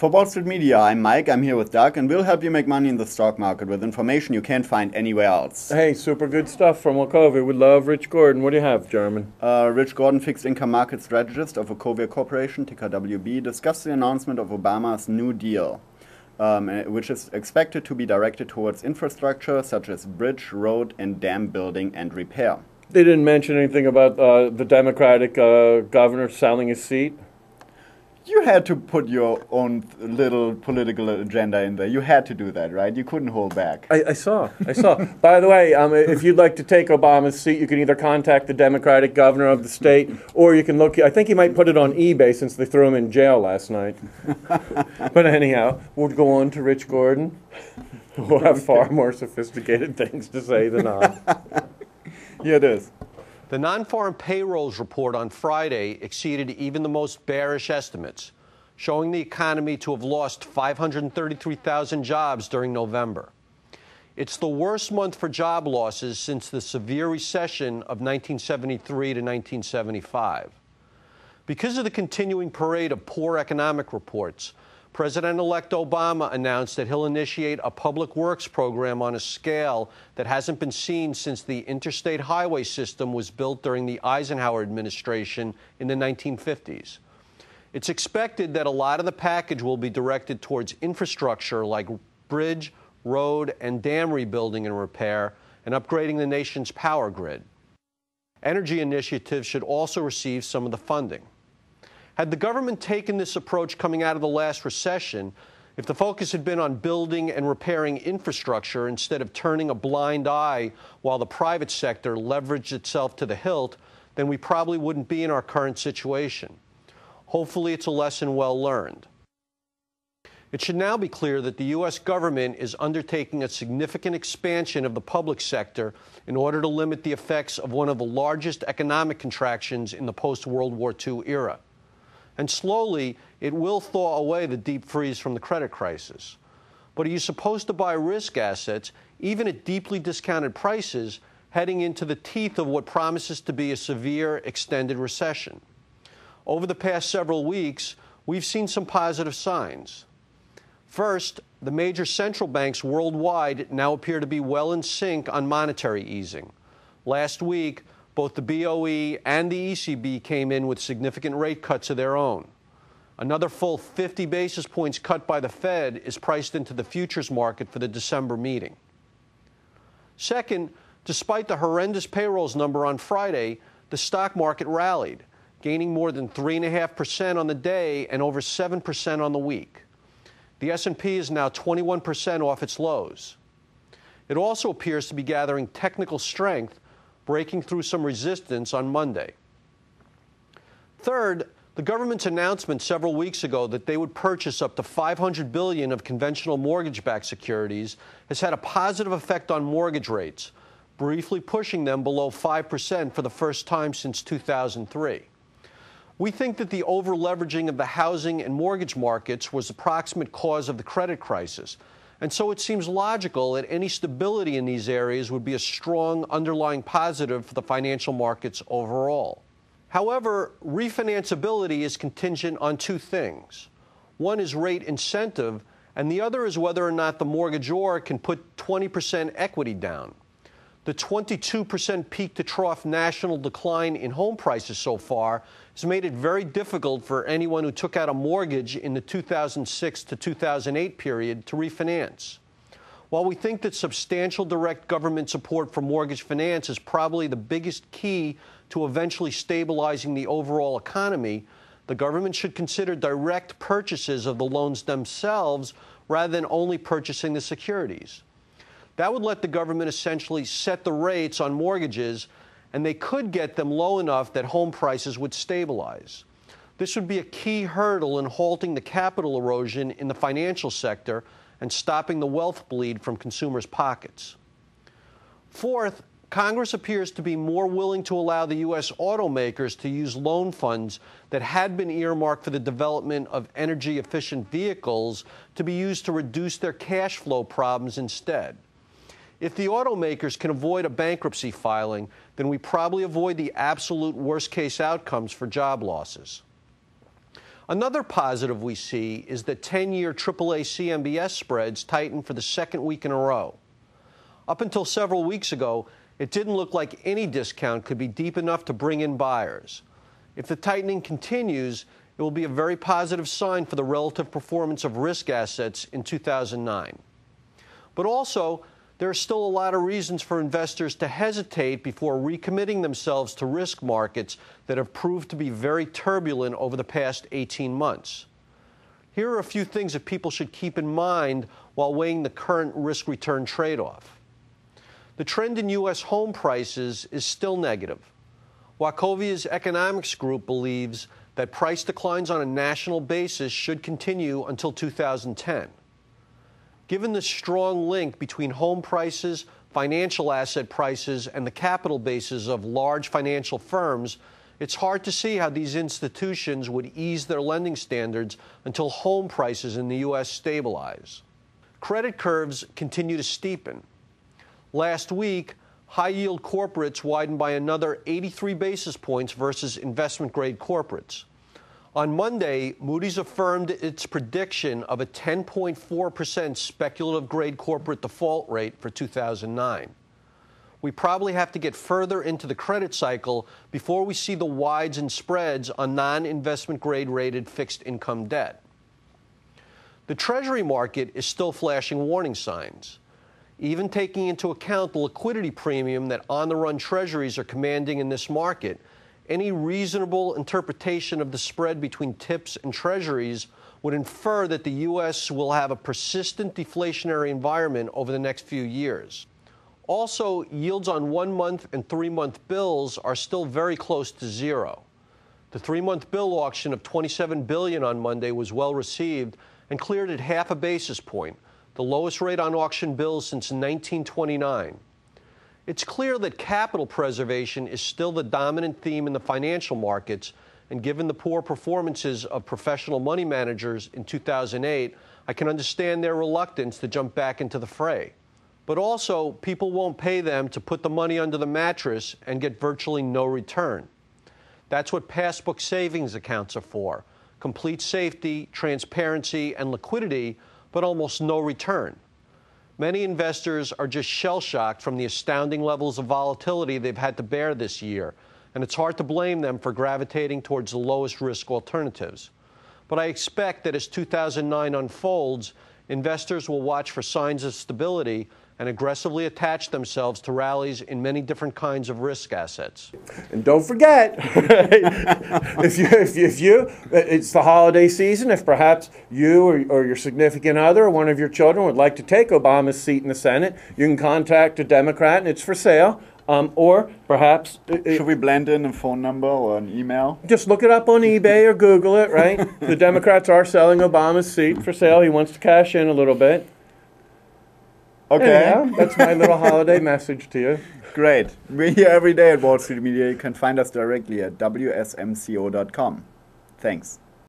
For Wall Street Media, I'm Mike, I'm here with Doug, and we'll help you make money in the stock market with information you can't find anywhere else. Hey, super good stuff from Wachovia. We love Rich Gordon. What do you have, German? Rich Gordon, fixed income market strategist of Wachovia Corporation, ticker WB, discussed the announcement of Obama's New Deal, which is expected to be directed towards infrastructure such as bridge, road, and dam building and repair. They didn't mention anything about the Democratic governor selling his seat? You had to put your own little political agenda in there. You had to do that, right? You couldn't hold back. I saw. By the way, if you'd like to take Obama's seat, you can either contact the Democratic governor of the state, or you can look. I think he might put it on eBay since they threw him in jail last night. But anyhow, we'll go on to Rich Gordon, who will have far more sophisticated things to say than I. Yeah, it is. The non-farm payrolls report on Friday exceeded even the most bearish estimates, showing the economy to have lost 533,000 jobs during November. It's the worst month for job losses since the severe recession of 1973 to 1975. Because of the continuing parade of poor economic reports, President-elect Obama announced that he'll initiate a public works program on a scale that hasn't been seen since the interstate highway system was built during the Eisenhower administration in the 1950s. It's expected that a lot of the package will be directed towards infrastructure like bridge, road, and dam rebuilding and repair, and upgrading the nation's power grid. Energy initiatives should also receive some of the funding. Had the government taken this approach coming out of the last recession, if the focus had been on building and repairing infrastructure instead of turning a blind eye while the private sector leveraged itself to the hilt, then we probably wouldn't be in our current situation. Hopefully, it's a lesson well learned. It should now be clear that the U.S. government is undertaking a significant expansion of the public sector in order to limit the effects of one of the largest economic contractions in the post-World War II era. And slowly, it will thaw away the deep freeze from the credit crisis. But are you supposed to buy risk assets, even at deeply discounted prices, heading into the teeth of what promises to be a severe, extended recession? Over the past several weeks, we've seen some positive signs. First, the major central banks worldwide now appear to be well in sync on monetary easing. Last week, both the BOE and the ECB came in with significant rate cuts of their own. Another full 50 basis points cut by the Fed is priced into the futures market for the December meeting. Second, despite the horrendous payrolls number on Friday, the stock market rallied, gaining more than 3.5% on the day and over 7% on the week. The S&P is now 21% off its lows. It also appears to be gathering technical strength, breaking through some resistance on Monday. Third, the government's announcement several weeks ago that they would purchase up to $500 billion of conventional mortgage-backed securities has had a positive effect on mortgage rates, briefly pushing them below 5% for the first time since 2003. We think that the over-leveraging of the housing and mortgage markets was the proximate cause of the credit crisis, and so it seems logical that any stability in these areas would be a strong underlying positive for the financial markets overall. However, refinanceability is contingent on two things. One is rate incentive, and the other is whether or not the mortgagor can put 20% equity down. The 22% peak-to-trough national decline in home prices so far has made it very difficult for anyone who took out a mortgage in the 2006 to 2008 period to refinance. While we think that substantial direct government support for mortgage finance is probably the biggest key to eventually stabilizing the overall economy, the government should consider direct purchases of the loans themselves rather than only purchasing the securities. That would let the government essentially set the rates on mortgages, and they could get them low enough that home prices would stabilize. This would be a key hurdle in halting the capital erosion in the financial sector and stopping the wealth bleed from consumers' pockets. Fourth, Congress appears to be more willing to allow the U.S. automakers to use loan funds that had been earmarked for the development of energy-efficient vehicles to be used to reduce their cash flow problems instead. If the automakers can avoid a bankruptcy filing, then we probably avoid the absolute worst-case outcomes for job losses. Another positive we see is that 10-year AAA CMBS spreads tightened for the second week in a row. Up until several weeks ago, it didn't look like any discount could be deep enough to bring in buyers. If the tightening continues, it will be a very positive sign for the relative performance of risk assets in 2009. But also, there are still a lot of reasons for investors to hesitate before recommitting themselves to risk markets that have proved to be very turbulent over the past 18 months. Here are a few things that people should keep in mind while weighing the current risk-return trade-off. The trend in U.S. home prices is still negative. Wachovia's economics group believes that price declines on a national basis should continue until 2010. Given the strong link between home prices, financial asset prices, and the capital bases of large financial firms, it's hard to see how these institutions would ease their lending standards until home prices in the U.S. stabilize. Credit curves continue to steepen. Last week, high-yield corporates widened by another 83 basis points versus investment-grade corporates. On Monday, Moody's affirmed its prediction of a 10.4% speculative-grade corporate default rate for 2009. We probably have to get further into the credit cycle before we see the wides and spreads on non-investment-grade rated fixed-income debt. The Treasury market is still flashing warning signs. Even taking into account the liquidity premium that on-the-run Treasuries are commanding in this market, any reasonable interpretation of the spread between TIPS and Treasuries would infer that the U.S. will have a persistent deflationary environment over the next few years. Also, yields on 1-month and 3-month bills are still very close to zero. The 3-month bill auction of $27 billion on Monday was well received and cleared at half a basis point, the lowest rate on auction bills since 1929. It's clear that capital preservation is still the dominant theme in the financial markets, and given the poor performances of professional money managers in 2008, I can understand their reluctance to jump back into the fray. But also, people won't pay them to put the money under the mattress and get virtually no return. That's what passbook savings accounts are for: complete safety, transparency, and liquidity, but almost no return. Many investors are just shell-shocked from the astounding levels of volatility they've had to bear this year, and it's hard to blame them for gravitating towards the lowest risk alternatives. But I expect that as 2009 unfolds, investors will watch for signs of stability and aggressively attach themselves to rallies in many different kinds of risk assets. And don't forget, it's the holiday season. If perhaps you or your significant other or one of your children would like to take Obama's seat in the Senate, you can contact a Democrat and it's for sale. Or perhaps... Should we blend in a phone number or an email? Just look it up on eBay or Google it, right? The Democrats are selling Obama's seat for sale. He wants to cash in a little bit. Okay. Anyhow, that's my little holiday message to you. Great. We're here every day at Wall Street Media. You can find us directly at wsmco.com. Thanks.